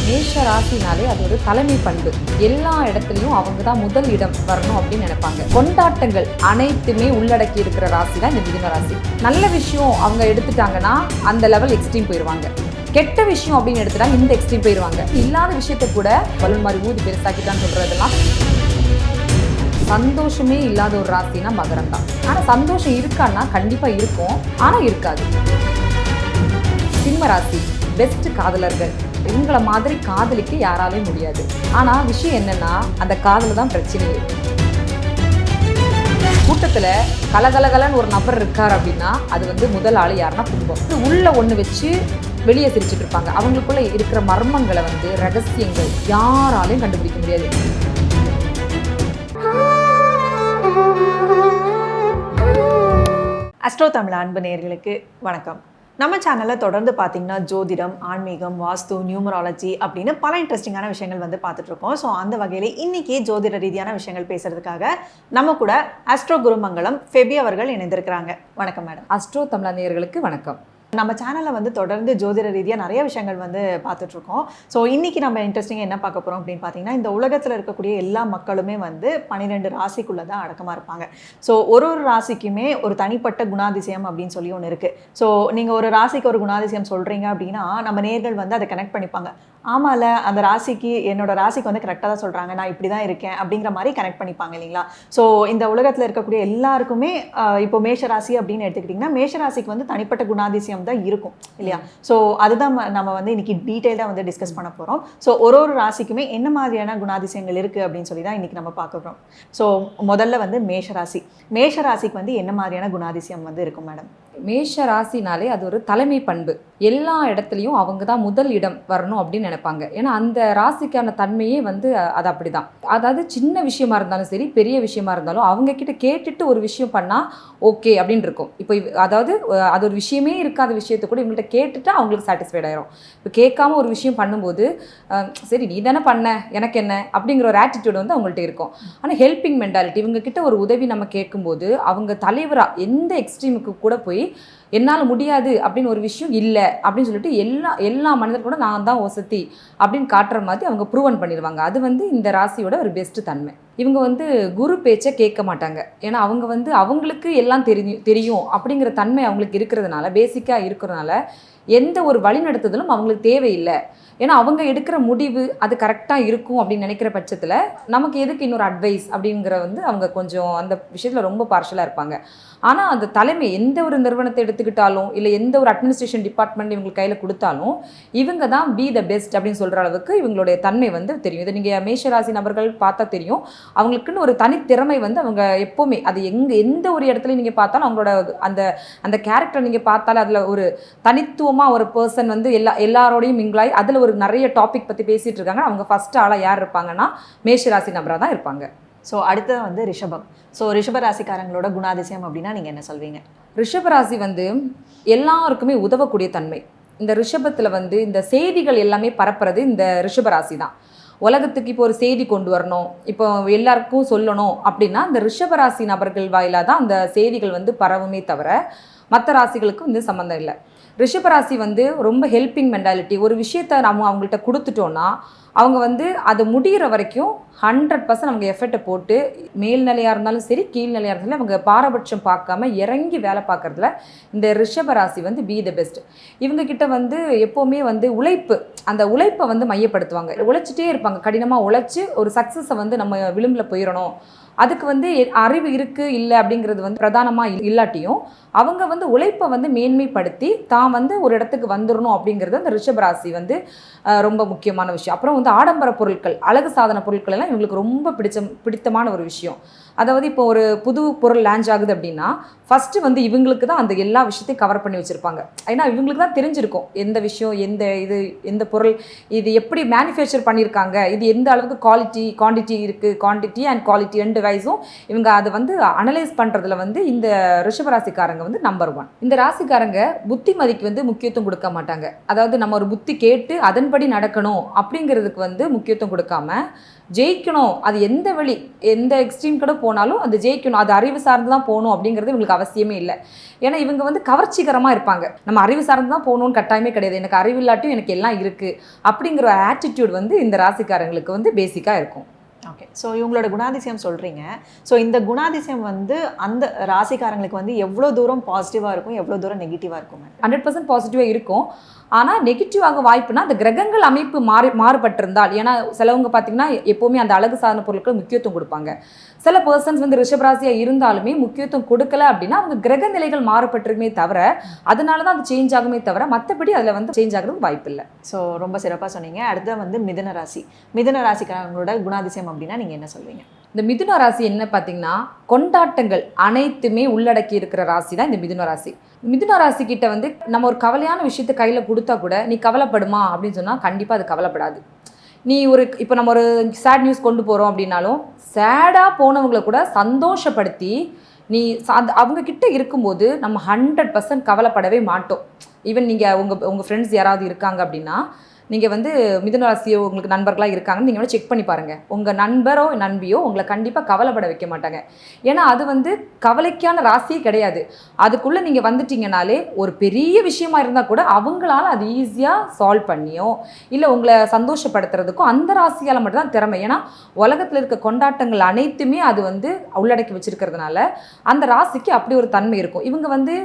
மேஷ ராசினாலே அது ஒரு தலைமை பண்பு. எல்லா இடத்துலையும் அவங்க தான் முதல் இடம் வரணும் அப்படின்னு நினைப்பாங்க. கொண்டாட்டங்கள் அனைத்துமே உள்ளடக்கி இருக்கிற ராசி தான் இந்த மிதுன ராசி. நல்ல விஷயம் அவங்க எடுத்துட்டாங்கன்னா அந்த லெவல் எக்ஸ்ட்ரீம் போயிடுவாங்க. கெட்ட விஷயம் அப்படின்னு எடுத்துட்டா இந்த எக்ஸ்ட்ரீம் போயிடுவாங்க. இல்லாத விஷயத்தை கூட பலூன் மாதிரி ஊதி பெருசாக்கிட்டான்னு சொல்றதெல்லாம். சந்தோஷமே இல்லாத ஒரு ராசினா மகரம் தான். ஆனால் சந்தோஷம் இருக்கான்னா கண்டிப்பாக இருக்கும், ஆனால் இருக்காது. சிம்ம ராசி பெஸ்ட் காதலர்கள். இவங்கள மாதிரி காதலிக்க யாராலையும் முடியாது. ஆனால் விஷயம் என்னன்னா அந்த காதல தான் பிரச்சனையே. கூட்டத்தில் கலகலகலன்னு ஒரு நபர் இருக்கார் அப்படின்னா அது முதல் ஆள் யாருன்னா குடும்பம். உள்ள ஒன்று வச்சு வெளியே சிரிச்சுட்டு இருப்பாங்க. அவங்களுக்குள்ள இருக்கிற மர்மங்களை ரகசியங்கள் யாராலையும் கண்டுபிடிக்க முடியாது. அஸ்ட்ரோ தமிழ் அன்பு நேயர்களுக்கு வணக்கம். நம்ம சேனலில் தொடர்ந்து பார்த்தீங்கன்னா ஜோதிடம், ஆன்மீகம், வாஸ்து, நியூமராலஜி அப்படின்னு பல இன்ட்ரெஸ்டிங்கான விஷயங்கள் பார்த்துட்ருக்கோம். ஸோ அந்த வகையில் இன்றைக்கி ஜோதிட ரீதியான விஷயங்கள் பேசுகிறதுக்காக நம்ம கூட அஸ்ட்ரோ குருமங்கலம் ஃபெபி அவர்கள் இணைந்திருக்கிறாங்க. வணக்கம் மேடம். அஸ்ட்ரோ தமிழ் நேயர்களுக்கு வணக்கம். நம்ம சேனலில் தொடர்ந்து ஜோதிட ரீதியாக நிறைய விஷயங்கள் பார்த்துட்ருக்கோம். ஸோ இன்றைக்கி நம்ம இன்ட்ரெஸ்டிங்காக என்ன பார்க்க போகிறோம் அப்படின்னு பார்த்தீங்கன்னா, இந்த உலகத்தில் இருக்கக்கூடிய எல்லா மக்களுமே 12 ராசிக்குள்ளே தான் அடக்கமாக இருப்பாங்க. ஸோ ஒரு ராசிக்குமே ஒரு தனிப்பட்ட குணாதிசயம் அப்படின்னு சொல்லி ஒன்று இருக்குது. ஸோ நீங்கள் ஒரு ராசிக்கு ஒரு குணாதிசயம் சொல்கிறீங்க அப்படின்னா நம்ம நேர்கள் அதை கனெக்ட் பண்ணிப்பாங்க. ஆமாம்ல, அந்த ராசிக்கு என்னோட ராசிக்கு கரெக்டாக தான் சொல்கிறாங்க, நான் இப்படி தான் இருக்கேன் அப்படிங்கிற மாதிரி கனெக்ட் பண்ணிப்பாங்க இல்லைங்களா. ஸோ இந்த உலகத்தில் இருக்கக்கூடிய எல்லாருக்குமே இப்போ மேஷராசி அப்படின்னு எடுத்துக்கிட்டிங்கன்னா மேஷராசிக்கு தனிப்பட்ட குணாதிசயம் தான் இருக்கும் இல்லையா. ஸோ அதுதான் நம்ம இன்னைக்கு டீட்டெயிலாக டிஸ்கஸ் பண்ண போகிறோம். ஸோ ஒரு ராசிக்குமே என்ன மாதிரியான குணாதிசயங்கள் இருக்குது அப்படின்னு சொல்லி தான் இன்னைக்கு நம்ம பார்க்க போகிறோம். ஸோ முதல்ல மேஷராசிக்கு என்ன மாதிரியான குணாதிசயம் இருக்கும் மேடம்? மேஷ ராசினாலே அது ஒரு தலைமை பண்பு. எல்லா இடத்துலையும் அவங்க தான் முதல் இடம் வரணும் அப்படின்னு நினைப்பாங்க. ஏன்னா அந்த ராசிக்கான தன்மையே அது அப்படிதான். அதாவது சின்ன விஷயமா இருந்தாலும் சரி, பெரிய விஷயமா இருந்தாலும் அவங்க கிட்ட கேட்டுட்டு ஒரு விஷயம் பண்ணால் ஓகே அப்படின்னு இருக்கும். இப்போ அதாவது அது ஒரு விஷயமே இருக்காத விஷயத்தை கூட இவங்கள்ட்ட கேட்டுட்டு அவங்களுக்கு சாட்டிஸ்ஃபைட் ஆயிரும். இப்போ கேட்காம ஒரு விஷயம் பண்ணும்போது சரி நீ தானே பண்ண எனக்கு என்ன அப்படிங்கிற ஒரு ஆட்டிடியூட் அவங்கள்ட்ட இருக்கும். ஆனால் ஹெல்பிங் மென்டாலிட்டி, இவங்க கிட்ட ஒரு உதவி நம்ம கேட்கும்போது அவங்க தலைவராக எந்த எக்ஸ்ட்ரீமுக்கு கூட போய் என்னால் முடியாது அப்படின்னு ஒரு விஷயம் இல்லை அப்படின்னு சொல்லிட்டு எல்லா மனிதர் கூட நான் தான் ஒசத்தி அப்படின்னு காட்டுற மாதிரி அவங்க ப்ரூவன் பண்ணிடுவாங்க. அது இந்த ராசியோட ஒரு பெஸ்ட்டு தன்மை. இவங்க குரு பேச்சை கேட்க மாட்டாங்க. ஏன்னா அவங்க அவங்களுக்கு எல்லாம் தெரியும் அப்படிங்கிற தன்மை அவங்களுக்கு இருக்கிறதுனால, பேசிக்காக இருக்கிறதுனால எந்த ஒரு வழிநடத்துதலும் அவங்களுக்கு தேவையில்லை. ஏன்னா அவங்க எடுக்கிற முடிவு அது கரெக்டாக இருக்கும் அப்படின்னு நினைக்கிற பட்சத்தில் நமக்கு எதுக்கு இன்னொரு அட்வைஸ் அப்படிங்கிற அவங்க கொஞ்சம் அந்த விஷயத்தில் ரொம்ப பார்ஷலாக இருப்பாங்க. ஆனால் அந்த தலைமை எந்த ஒரு நிறுவனத்தை எடுத்துக்கிட்டாலும் இல்லை எந்த ஒரு அட்மினிஸ்ட்ரேஷன் டிபார்ட்மெண்ட் இவங்களுக்கு கையில் கொடுத்தாலும் இவங்க தான் பி த பெஸ்ட் அப்படின்னு சொல்கிற அளவுக்கு இவங்களுடைய தன்மை தெரியும். இதை நீங்கள் மேஷராசி நபர்கள் பார்த்தா தெரியும். அவங்களுக்குன்னு ஒரு தனித்திறமை அவங்க எப்போவுமே அது எந்த ஒரு இடத்துல நீங்கள் பார்த்தாலும் அவங்களோட அந்த கேரக்டர் நீங்கள் பார்த்தாலும் அதில் ஒரு தனித்துவமாக ஒரு பர்சன் எல்லாரோடையும் மிங்கிளாய் அதில் ஒரு நிறைய டாபிக் பற்றி பேசிகிட்டு இருக்காங்க. அவங்க ஃபஸ்ட் ஆளாக யார் இருப்பாங்கன்னா மேஷராசி நபராக தான் இருப்பாங்க. ஸோ அடுத்தது ரிஷபம். ஸோ ரிஷபராசிக்காரங்களோட குணாதிசயம் அப்படின்னா நீங்கள் என்ன சொல்வீங்க? ரிஷபராசி எல்லாருக்குமே உதவக்கூடிய தன்மை. இந்த ரிஷபத்தில் இந்த செய்திகள் எல்லாமே பரப்புறது இந்த ரிஷபராசி தான். உலகத்துக்கு இப்போ ஒரு செய்தி கொண்டு வரணும், இப்போ எல்லாருக்கும் சொல்லணும் அப்படின்னா இந்த ரிஷபராசி நபர்கள் வாயிலாக தான் அந்த செய்திகள் பரவுமே தவிர மற்ற ராசிகளுக்கு சம்மந்தம் இல்லை. ரிஷபராசி ரொம்ப ஹெல்பிங் மென்டாலிட்டி. ஒரு விஷயத்தை நம்ம அவங்கள்ட்ட கொடுத்துட்டோன்னா அவங்க அது முடிகிற வரைக்கும் 100% அவங்க எஃபர்ட்டை போட்டு மேல்நிலையாக இருந்தாலும் சரி கீழ்நிலையாக இருந்தாலும் அவங்க பாரபட்சம் பார்க்காம இறங்கி வேலை பார்க்குறதுல இந்த ரிஷபராசி பி த பெஸ்ட். இவங்கக்கிட்ட எப்போவுமே உழைப்பு, அந்த உழைப்பை மையப்படுத்துவாங்க. உழைச்சிட்டே இருப்பாங்க. கடினமாக உழைச்சி ஒரு சக்ஸஸை நம்ம விளிம்பில் போயிடணும். அதுக்கு அறிவு இருக்குது இல்லை அப்படிங்கிறது பிரதானமாக இல்லாட்டியும் அவங்க உழைப்பை மேன்மைப்படுத்தி தான் ஒரு இடத்துக்கு வந்துடணும் அப்படிங்கிறது அந்த ரிஷபராசி ரொம்ப முக்கியமான விஷயம். அப்புறம் ஆடம்பர பொருட்கள், அழகு சாதன பொருட்கள் எல்லாம் இவங்களுக்கு ரொம்ப பிடித்தமான ஒரு விஷயம். அதாவது இப்போ ஒரு புது பொருள் லான்ச் ஆகுது அப்படின்னா ஃபஸ்ட்டு இவங்களுக்கு தான் அந்த எல்லா விஷயத்தையும் கவர் பண்ணி வச்சுருப்பாங்க. ஏன்னா இவங்களுக்கு தான் தெரிஞ்சிருக்கும் எந்த விஷயம், எந்த பொருள், இது எப்படி மேனுஃபேக்சர் பண்ணியிருக்காங்க, இது எந்த அளவுக்கு குவான்டிட்டி இருக்குது, குவான்டிட்டி அண்ட் குவாலிட்டி ரெண்டு வைஸும் இவங்க அதை அனலைஸ் பண்ணுறதுல இந்த ரிஷபராசிக்காரங்க நம்பர் 1. இந்த ராசிக்காரங்க புத்திமதிக்கு முக்கியத்துவம் கொடுக்க மாட்டாங்க. அதாவது நம்ம ஒரு புத்தி கேட்டு அதன்படி நடக்கணும் அப்படிங்கிறதுக்கு முக்கியத்துவம் கொடுக்காம ஜெயிக்கணும், அது எந்த வழி எந்த எக்ஸ்ட்ரீம் கூட போனாலும் அது ஜெயிக்கணும், அது அறிவு சார்ந்து தான் போகணும் அப்படிங்கிறது இவங்களுக்கு அவசியமே இல்லை. ஏன்னா இவங்க வந்து கவர்ச்சிகரமாக இருப்பாங்க. நம்ம அறிவு சார்ந்து தான் போகணும்னு கட்டாயமே கிடையாது. எனக்கு அறிவு இல்லாட்டியும் எனக்கு எல்லாம் இருக்குது அப்படிங்கிற ஒரு ஆட்டிடியூட் வந்து இந்த ராசிக்காரங்களுக்கு வந்து பேசிக்காக இருக்கும். ஓகே, ஸோ இவங்களோட குணாதிசயம் சொல்கிறீங்க. ஸோ இந்த குணாதிசயம் வந்து அந்த ராசிக்காரங்களுக்கு வந்து எவ்வளோ தூரம் பாசிட்டிவாக இருக்கும், எவ்வளோ தூரம் நெகட்டிவாக இருக்குங்க? 100% பாசிட்டிவாக இருக்கும். ஆனால் நெகட்டிவ் ஆக வாய்ப்புனா அந்த கிரகங்கள் அமைப்பு மாறுபட்டிருந்தால். ஏன்னா சிலவங்க பார்த்தீங்கன்னா எப்போவுமே அந்த அழகு சார்ந்த பொருட்களுக்கு முக்கியத்துவம் கொடுப்பாங்க. சில பர்சன்ஸ் வந்து ரிஷபராசியாக இருந்தாலுமே முக்கியத்துவம் கொடுக்கல அப்படின்னா அவங்க கிரக நிலைகள் மாறுபட்டிருக்குமே தவிர அதனால தான் அது சேஞ்ச் ஆகுமே தவிர மற்றபடி அதில் வந்து சேஞ்ச் ஆகிறதுக்கு வாய்ப்பு இல்லை. ஸோ ரொம்ப சிறப்பாக சொன்னீங்க. அடுத்த வந்து மிதுன ராசி. மிதுன ராசிக்காரங்களோட குணாதிசயம் அப்படின்னா நீங்கள் என்ன சொல்வீங்க? இந்த மிதுன ராசி என்ன பார்த்தீங்கன்னா கொண்டாட்டங்கள் அனைத்துமே உள்ளடக்கி இருக்கிற ராசி தான் இந்த மிதுன ராசி. மிதுன ராசி கிட்ட வந்து நம்ம ஒரு கவலையான விஷயத்தை கையில் கொடுத்தா கூட நீ கவலைப்படுமா அப்படின்னு சொன்னால் கண்டிப்பாக அது கவலைப்படாது. நீ ஒரு இப்போ நம்ம ஒரு சேட் நியூஸ் கொண்டு போகிறோம் அப்படின்னாலும் சேடாக போனவங்களை கூட சந்தோஷப்படுத்தி நீ அவங்கக்கிட்ட இருக்கும்போது நம்ம 100% கவலைப்படவே மாட்டோம். ஈவன் நீங்கள் உங்கள் ஃப்ரெண்ட்ஸ் யாராவது இருக்காங்க அப்படின்னா நீங்கள் வந்து மிதுன ராசியோ உங்களுக்கு நண்பர்களாக இருக்காங்கன்னு நீங்கள் செக் பண்ணி பாருங்கள். உங்கள் நண்பரோ நண்பியோ உங்களை கண்டிப்பாக கவலைப்பட வைக்க மாட்டாங்க. ஏன்னா அது வந்து கவலைக்கான ராசியே கிடையாது. அதுக்குள்ளே நீங்கள் வந்துட்டீங்கனாலே ஒரு பெரிய விஷயமா இருந்தால் கூட அவங்களால அது ஈஸியாக சால்வ் பண்ணியோ இல்லை உங்களை சந்தோஷப்படுத்துறதுக்கும் அந்த ராசியால் மட்டும்தான் திறமை. ஏன்னா உலகத்தில் இருக்க கொண்டாட்டங்கள் அனைத்துமே அது வந்து உள்ளடக்கி வச்சிருக்கிறதுனால அந்த ராசிக்கு அப்படி ஒரு தன்மை இருக்கும். இவங்க வந்து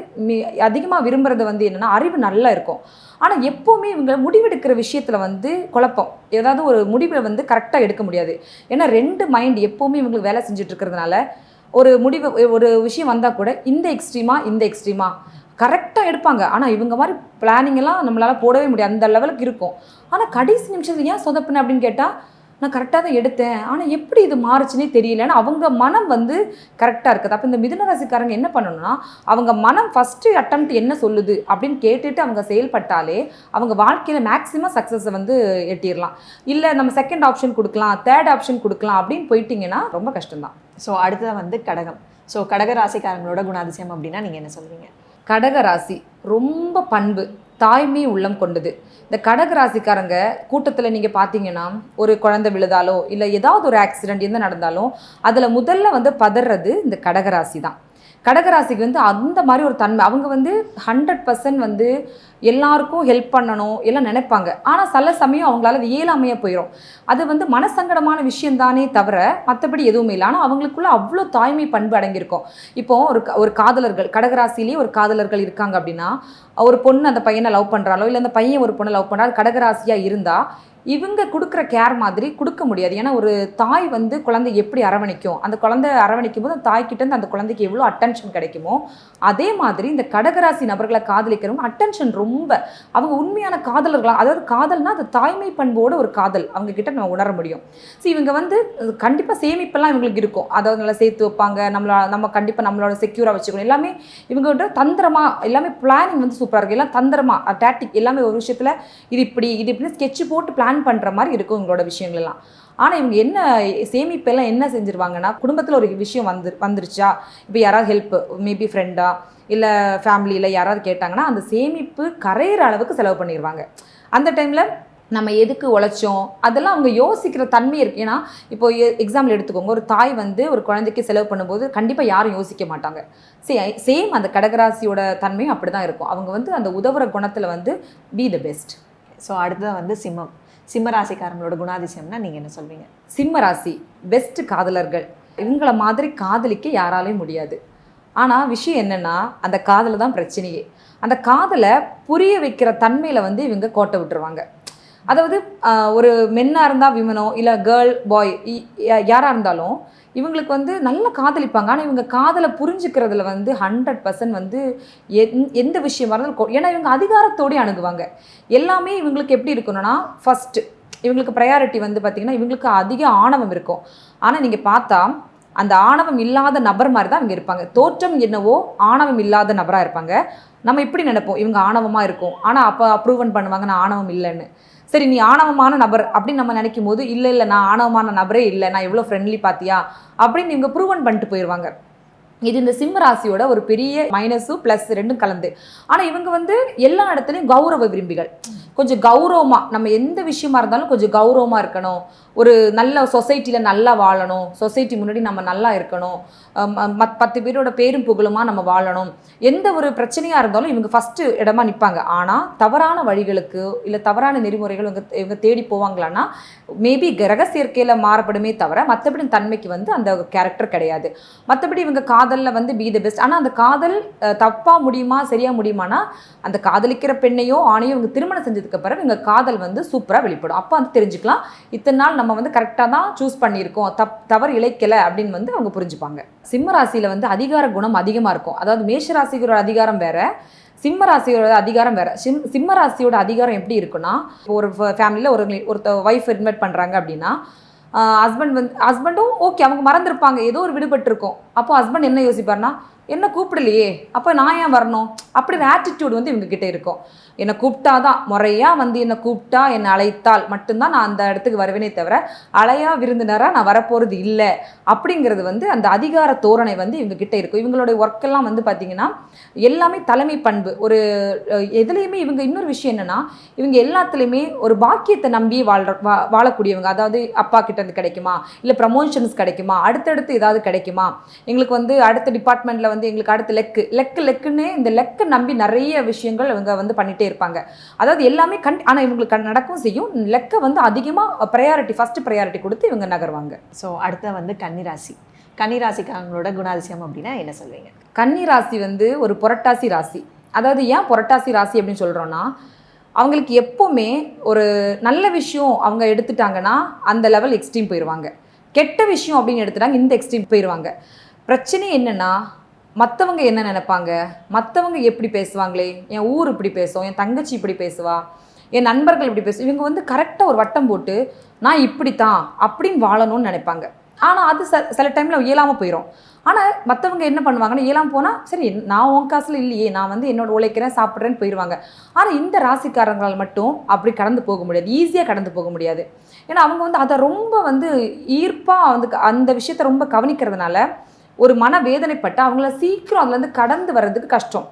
அதிகமாக விரும்புறது வந்து என்னென்னா அறிவு நல்லா இருக்கும். ஆனால் எப்போவுமே இவங்க முடிவெடுக்கிற விஷயத்தில் வந்து குழப்பம், ஏதாவது ஒரு முடிவை வந்து கரெக்டாக எடுக்க முடியாது. ஏன்னா 2 மைண்ட் எப்போவுமே இவங்களுக்கு வேலை செஞ்சுட்டு இருக்கிறதுனால ஒரு விஷயம் வந்தால் கூட இந்த எக்ஸ்ட்ரீமா கரெக்டாக எடுப்பாங்க. ஆனால் இவங்க மாதிரி பிளானிங் எல்லாம் நம்மளால் போடவே முடியாது, அந்த லெவலுக்கு இருக்கும். ஆனால் கடைசி நிமிஷத்தில் ஏன் சொதப்புனேன் அப்படின்னு கேட்டால் நான் கரெக்டாக தான் எடுத்தேன், ஆனால் எப்படி இது மாறுச்சுன்னே தெரியலன்னு அவங்க மனம் வந்து கரெக்டாக இருக்குது. அப்போ இந்த மிதுன ராசிக்காரங்க என்ன பண்ணணும்னா அவங்க மனம் ஃபஸ்ட்டு அட்டெம்ப்ட் என்ன சொல்லுது அப்படின்னு கேட்டுட்டு அவங்க செயல்பட்டாலே அவங்க வாழ்க்கையில் மேக்ஸிமம் சக்ஸஸை வந்து எட்டிடலாம். இல்லை நம்ம செகண்ட் ஆப்ஷன் கொடுக்கலாம், தேர்ட் ஆப்ஷன் கொடுக்கலாம் அப்படின்னு போயிட்டீங்கன்னா ரொம்ப கஷ்டம்தான். ஸோ அடுத்தது வந்து கடகம். ஸோ கடக ராசிக்காரங்களோட குணாதிசயம் அப்படின்னா நீங்கள் என்ன சொல்வீங்க? கடக ராசி ரொம்ப பண்பு, தாய்மை உள்ளம் கொண்டது. இந்த கடக ராசிக்காரங்க கூட்டத்தில் நீங்கள் பார்த்தீங்கன்னா ஒரு குழந்தை விழுதாலோ இல்லை ஏதாவது ஒரு ஆக்சிடெண்ட் என்ன நடந்தாலும் அதில் முதல்ல வந்து பதறது இந்த கடகராசி தான். கடகராசிக்கு வந்து அந்த மாதிரி ஒரு தன்மை. அவங்க வந்து 100% வந்து எல்லாருக்கும் ஹெல்ப் பண்ணணும் எல்லாம் நினைப்பாங்க. ஆனால் சில சமயம் அவங்களால அது இயலாமையாக போயிடும். அது வந்து மனசங்கடமான விஷயம்தானே தவிர மற்றபடி எதுவுமே இல்லை. ஆனால் அவங்களுக்குள்ள அவ்வளோ தாய்மை பண்பு அடங்கியிருக்கும். இப்போது ஒரு காதலர்கள், கடகராசிலேயே ஒரு காதலர்கள் இருக்காங்க அப்படின்னா ஒரு பொண்ணு அந்த பையனை லவ் பண்ணுறாலோ இல்லை அந்த பையன் ஒரு பொண்ணை லவ் பண்ணுறாரு, கடகராசியாக இருந்தால் இவங்க கொடுக்குற கேர் மாதிரி கொடுக்க முடியாது. ஏன்னா ஒரு தாய் வந்து குழந்தை எப்படி அரவணைக்கும், அந்த குழந்தை அரவணைக்கும் போது அந்த தாய்கிட்டேருந்து அந்த குழந்தைக்கு எவ்வளோ அட்டென்ஷன் கிடைக்குமோ அதே மாதிரி இந்த கடகராசி நபர்களை காதலிக்கிறவங்க அட்டென்ஷன் ரொம்ப அவங்க உண்மையான காதலர்களாக, அதாவது காதல்னா அது தாய்மை பண்போட ஒரு காதல் அவங்க கிட்ட நம்ம உணர முடியும். ஸோ இவங்க வந்து கண்டிப்பாக சேமிப்பெல்லாம் இவங்களுக்கு இருக்கும், அதாவது நல்லா சேர்த்து வைப்பாங்க, நம்ம கண்டிப்பாக நம்மளோட செக்யூராக வச்சுக்கணும். எல்லாமே இவங்கள்ட்ட தந்திரமாக எல்லாமே பிளானிங் வந்து சூப்பராக இருக்குது. எல்லாம் தந்திரமாக டாக்டிக் எல்லாமே ஒரு விஷயத்தில் இது இப்படி ஸ்கெட்ச் போட்டு பிளான் பண்ணுற மாதிரி இருக்கும் இவங்களோட விஷயங்கள் எல்லாம். ஆனால் இவங்க என்ன சேமிப்பெல்லாம் என்ன செஞ்சுருவாங்கன்னா குடும்பத்தில் ஒரு விஷயம் வந்துருச்சா, இப்போ யாராவது ஹெல்ப் மேபி ஃப்ரெண்டா இல்லை ஃபேமிலியில் யாராவது கேட்டாங்கன்னா அந்த சேமிப்பு கரையிற அளவுக்கு செலவு பண்ணிடுவாங்க. அந்த டைமில் நம்ம எதுக்கு உழைச்சோம் அதெல்லாம் அவங்க யோசிக்கிற தன்மை இருக்குது. ஏன்னா இப்போ எக்ஸாம்பிள் எடுத்துக்கோங்க, ஒரு தாய் வந்து ஒரு குழந்தைக்கு செலவு பண்ணும்போது கண்டிப்பாக யாரும் யோசிக்க மாட்டாங்க. சேம் அந்த கடகராசியோட தன்மையும் அப்படி தான் இருக்கும். அவங்க வந்து அந்த உதவுற குணத்தில் வந்து பி த பெஸ்ட். ஸோ அடுத்தது வந்து சிம்மம். சிம்ம ராசிக்காரங்களோட குணாதிசயம்னா நீங்கள் என்ன சொல்வீங்க? சிம்ம ராசி பெஸ்ட் காதலர்கள். இவங்கள மாதிரி காதலிக்க யாராலையும் முடியாது. ஆனால் விஷயம் என்னென்னா அந்த காதலை தான் பிரச்சனையே. அந்த காதலை புரிய வைக்கிற தன்மையில் வந்து இவங்க கோட்டை விட்டுருவாங்க. அதாவது ஒரு மென்னாக இருந்தால் விமனோ இல்லை கேர்ள் பாய் யாராக இருந்தாலும் இவங்களுக்கு வந்து நல்லா காதலிப்பாங்க. ஆனால் இவங்க காதலை புரிஞ்சுக்கிறதுல வந்து 100% வந்து எந்த விஷயமா இருந்தாலும் ஏன்னா இவங்க அதிகாரத்தோடு அணுகுவாங்க. எல்லாமே இவங்களுக்கு எப்படி இருக்கணும்னா ஃபஸ்ட்டு இவங்களுக்கு ப்ரையாரிட்டி வந்து பார்த்திங்கன்னா இவங்களுக்கு அதிக ஆணவம் இருக்கும். ஆனால் நீங்கள் பார்த்தா அந்த ஆணவம் இல்லாத நபர் மாதிரி தான் இவங்க இருப்பாங்க. தோற்றம் என்னவோ ஆணவம் இல்லாத நபராக இருப்பாங்க. நம்ம இப்படி நினைப்போம் இவங்க ஆணவமாக இருக்கும், ஆனால் அப்போ அப்ரூவன் பண்ணுவாங்க நான் ஆணவம் இல்லைன்னு. சரி நீ ஆணவமான நபர் அப்படின்னு நம்ம நினைக்கும் போது இல்லை நான் ஆணவமான நபரே இல்லை, நான் எவ்வளோ ஃப்ரெண்ட்லி பார்த்தியா அப்படின்னு இவங்க ப்ரூவன் பண்ணிட்டு போயிடுவாங்க. இது இந்த சிம்ம ராசியோட ஒரு பெரிய மைனஸும் ப்ளஸ் ரெண்டும் கலந்து. ஆனால் இவங்க வந்து எல்லா இடத்துலையும் கௌரவ விரும்பிகள். கொஞ்சம் கௌரவமாக நம்ம எந்த விஷயமா இருந்தாலும் கொஞ்சம் கௌரவமாக இருக்கணும், ஒரு நல்ல சொசைட்டியில் நல்லா வாழணும், சொசைட்டி முன்னாடி நம்ம நல்லா இருக்கணும், 10 பேரோட பேரும் புகழுமா நம்ம வாழணும், எந்த ஒரு பிரச்சனையாக இருந்தாலும் இவங்க ஃபஸ்ட்டு இடமா நிற்பாங்க. ஆனால் தவறான வழிகளுக்கு இல்லை தவறான நெறிமுறைகள் இவங்க தேடி போவாங்களான்னா மேபி கிரக சேர்க்கையில் மாறப்படுமே தவிர மற்றபடி தன்மைக்கு வந்து அந்த கேரக்டர் கிடையாது. மற்றபடி இவங்க காதலில் வந்து பி த பெஸ்ட். ஆனால் அந்த காதல் தப்பாக முடியுமா சரியாக முடியுமானா அந்த காதலிக்கிற பெண்ணையோ ஆணையோ இவங்க திருமணம் செஞ்சதுக்கு பிறகு இவங்க காதல் வந்து சூப்பராக வெளிப்படும். அப்போ வந்து தெரிஞ்சுக்கலாம் இத்தனை நாள் நம்ம வந்து கரெக்டாக தான் சூஸ் பண்ணியிருக்கோம், தவறு இழைக்கலை அப்படின்னு வந்து அவங்க புரிஞ்சுப்பாங்க. சிம்ம ராசியில் வந்து அதிகார குணம் அதிகமாக இருக்கும். அதாவது மேஷ ராசியோட அதிகாரம் வேற, சிம்ம ராசியோட அதிகாரம் வேற. சிம்ம ராசியோட அதிகாரம் எப்படி இருக்குன்னா, ஒரு ஃபேமிலியில் ஒரு ஒய்ஃப் இன்வைட் பண்ணுறாங்க அப்படின்னா ஹஸ்பண்டும் ஓகே அவங்க மறந்துருப்பாங்க, ஏதோ ஒரு விடுபட்டு இருக்கும். அப்போ ஹஸ்பண்ட் என்ன யோசிப்பார்னா, என்ன கூப்பிடலையே அப்போ நான் ஏன் வரணும் அப்படி ஆட்டிடியூட் வந்து இவங்க கிட்டே இருக்கும். என்னை கூப்பிட்டாதான் முறையாக வந்து என்னை கூப்பிட்டா என்னை அழைத்தால் மட்டும்தான் நான் அந்த இடத்துக்கு வருவேனே தவிர அழையா விருந்தினராக நான் வரப்போகிறது இல்லை அப்படிங்கிறது வந்து அந்த அதிகார தோரணை வந்து இவங்க கிட்டே இருக்கும். இவங்களுடைய ஒர்க்கெல்லாம் வந்து பார்த்திங்கன்னா எல்லாமே தலைமை பண்பு. ஒரு எதுலேயுமே இவங்க இன்னொரு விஷயம் என்னென்னா இவங்க எல்லாத்துலேயுமே ஒரு பாக்கியத்தை நம்பி வாழக்கூடியவங்க. அதாவது அப்பா கிட்டேருந்து கிடைக்குமா, இல்லை ப்ரமோஷன்ஸ் கிடைக்குமா, அடுத்தடுத்து ஏதாவது கிடைக்குமா, எங்களுக்கு வந்து அடுத்த டிபார்ட்மெண்ட்டில் வந்து எங்களுக்கு அடுத்த லெக்குன்னு இந்த லெக்கை நம்பி நிறைய விஷயங்கள் இவங்க வந்து பண்ணிகிட்டே இருப்பாங்க. அதாவது எல்லாமே ஆனால் இவங்களுக்கு நடக்கும் செய்யும். லெக்கை வந்து அதிகமாக ஃபஸ்ட்டு ப்ரையாரிட்டி கொடுத்து இவங்க நகருவாங்க. ஸோ அடுத்த வந்து கன்னிராசி. கன்னிராசிக்காரங்களோட குணாதிசயம் அப்படின்னா என்ன சொல்வீங்க? கன்னிராசி வந்து ஒரு புரட்டாசி ராசி. அதாவது ஏன் புரட்டாசி ராசி அப்படின்னு சொல்கிறோன்னா, அவங்களுக்கு எப்போவுமே ஒரு நல்ல விஷயம் அவங்க எடுத்துட்டாங்கன்னா அந்த லெவல் எக்ஸ்ட்ரீம் போயிடுவாங்க. கெட்ட விஷயம் அப்படின்னு எடுத்துட்டாங்க இந்த எக்ஸ்ட்ரீம் போயிடுவாங்க. பிரச்சனை என்னென்னா மற்றவங்க என்ன நினைப்பாங்க, மற்றவங்க எப்படி பேசுவாங்களே, என் ஊர் இப்படி பேசும், என் தங்கச்சி இப்படி பேசுவா, என் நண்பர்கள் இப்படி பேசும். இவங்க வந்து கரெக்டாக ஒரு வட்டம் போட்டு நான் இப்படித்தான் அப்படின்னு வாழணும்னு நினைப்பாங்க. ஆனால் அது சில டைமில் இயலாமல் போயிடும். ஆனால் மற்றவங்க என்ன பண்ணுவாங்கன்னா இயலாமல் போனால் சரி நான் உன் காசில் இல்லையே, நான் வந்து என்னோட உழைக்கிறேன் சாப்பிட்றேன்னு போயிடுவாங்க. ஆனால் இந்த ராசிக்காரங்களால் மட்டும் அப்படி கடந்து போக முடியாது, ஈஸியாக கடந்து போக முடியாது. ஏன்னா அவங்க வந்து அதை ரொம்ப வந்து ஈர்ப்பாக வந்து அந்த விஷயத்தை ரொம்ப கவனிக்கிறதுனால ஒரு மன வேதனைப்பட்டு அவங்கள சீக்கிரம் அதுலேருந்து கடந்து வர்றதுக்கு கஷ்டம்.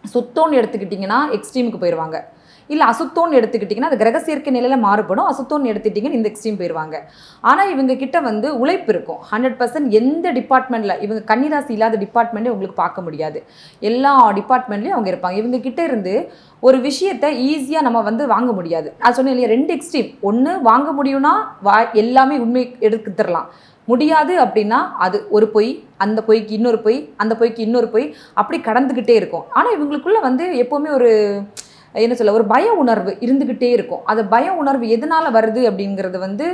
சுத்தோன்னு எடுத்துக்கிட்டிங்கன்னா எக்ஸ்ட்ரீமுக்கு போயிடுவாங்க, இல்லை அசுத்தோன்னு எடுத்துக்கிட்டிங்கன்னா அது கிரக சேர்க்கை நிலையில் மாறுபடும். அசுத்தோன்னு எடுத்துக்கிட்டிங்கன்னு இந்த எக்ஸ்ட்ரீம் போயிடுவாங்க. ஆனால் இவங்க கிட்ட வந்து உழைப்பு இருக்கும் 100%. எந்த டிபார்ட்மெண்ட்டில் இவங்க கன்னிராசி இல்லாத டிபார்ட்மெண்ட்டே உங்களுக்கு பார்க்க முடியாது, எல்லா டிபார்ட்மெண்ட்லேயும் அவங்க இருப்பாங்க. இவங்க கிட்டே இருந்து ஒரு விஷயத்தை ஈஸியாக நம்ம வந்து வாங்க முடியாது. அது சொன்னேன் இல்லையா, 2 எக்ஸ்ட்ரீம். ஒன்று வாங்க முடியும்னா எல்லாமே உண்மை எடுத்துடலாம், முடியாது அப்படின்னா அது ஒரு பொய், அந்த பொய்க்கு இன்னொரு பொய், அந்த பொய்க்கு இன்னொரு பொய், அப்படி கடந்துக்கிட்டே இருக்கும். ஆனால் இவங்களுக்குள்ளே வந்து எப்போவுமே ஒரு என்ன சொல்ல ஒரு பய உணர்வு இருந்துக்கிட்டே இருக்கும். அந்த பய உணர்வு எதனால் வருது அப்படிங்கிறது வந்து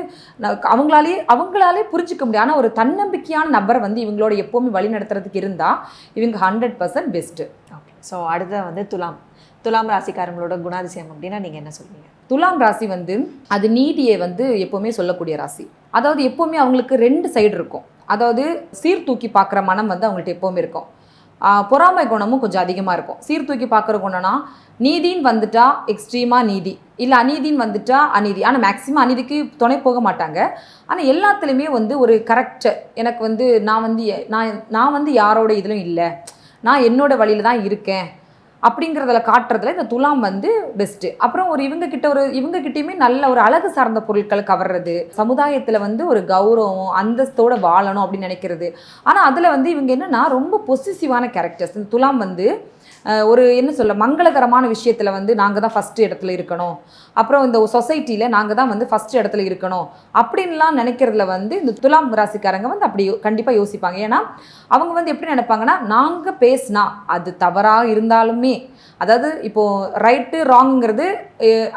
அவங்களாலே புரிஞ்சிக்க முடியும். ஆனால் ஒரு தன்னம்பிக்கையான நபரை வந்து இவங்களோட எப்போவுமே வழி நடத்துறதுக்கு இருந்தால் இவங்க 100% பெஸ்ட்டு. ஓகே. ஸோ அடுத்த வந்து துலாம் ராசிக்காரங்களோட குணாதிசயம் அப்படின்னா நீங்கள் என்ன சொல்வீங்க? துலாம் ராசி வந்து அது நீதியை வந்து எப்போவுமே சொல்லக்கூடிய ராசி. அதாவது எப்போவுமே அவங்களுக்கு 2 சைடு இருக்கும். அதாவது சீர்தூக்கி பார்க்குற மனம் வந்து அவங்கள்ட்ட எப்போவுமே இருக்கும். பொறாமை குணமும் கொஞ்சம் அதிகமாக இருக்கும். சீர்தூக்கி பார்க்குற குணம்னா நீதின்னு வந்துட்டா எக்ஸ்ட்ரீமாக நீதி, இல்லை அநீதின்னு வந்துட்டா அநீதி. ஆனால் மேக்ஸிமம் அநீதிக்கு துணை போக மாட்டாங்க. ஆனால் எல்லாத்துலேயுமே வந்து ஒரு கரெக்ட், எனக்கு வந்து நான் வந்து யாரோட இதிலும் இல்லை, நான் என்னோட வழியில் தான் இருக்கேன் அப்படிங்கிறதுல காட்டுறதுல இந்த துலாம் வந்து பெஸ்ட்டு. அப்புறம் இவங்ககிட்டயுமே நல்ல ஒரு அழகு சார்ந்த பொருட்களை கவர்றது, சமுதாயத்தில் வந்து ஒரு கௌரவம் அந்தஸ்தோடு வாழணும் அப்படின்னு நினைக்கிறது. ஆனால் அதில் வந்து இவங்க என்னென்னா ரொம்ப பொசிசிவான கேரக்டர்ஸ். இந்த துலாம் வந்து ஒரு என்ன சொல்ல மங்களகரமான விஷயத்தில் வந்து நாங்கள் தான் ஃபஸ்ட்டு இடத்துல இருக்கணும், அப்புறம் இந்த சொசைட்டியில் நாங்கள் தான் வந்து ஃபஸ்ட்டு இடத்துல இருக்கணும் அப்படின்லாம் நினைக்கிறதுல வந்து இந்த துலாம் ராசிக்காரங்க வந்து அப்படி கண்டிப்பாக யோசிப்பாங்க. ஏன்னா அவங்க வந்து எப்படி நினைப்பாங்கன்னா நாங்கள் பேசினா அது தவறாக இருந்தாலுமே, அதாவது இப்போது ரைட்டு ராங்குங்கிறது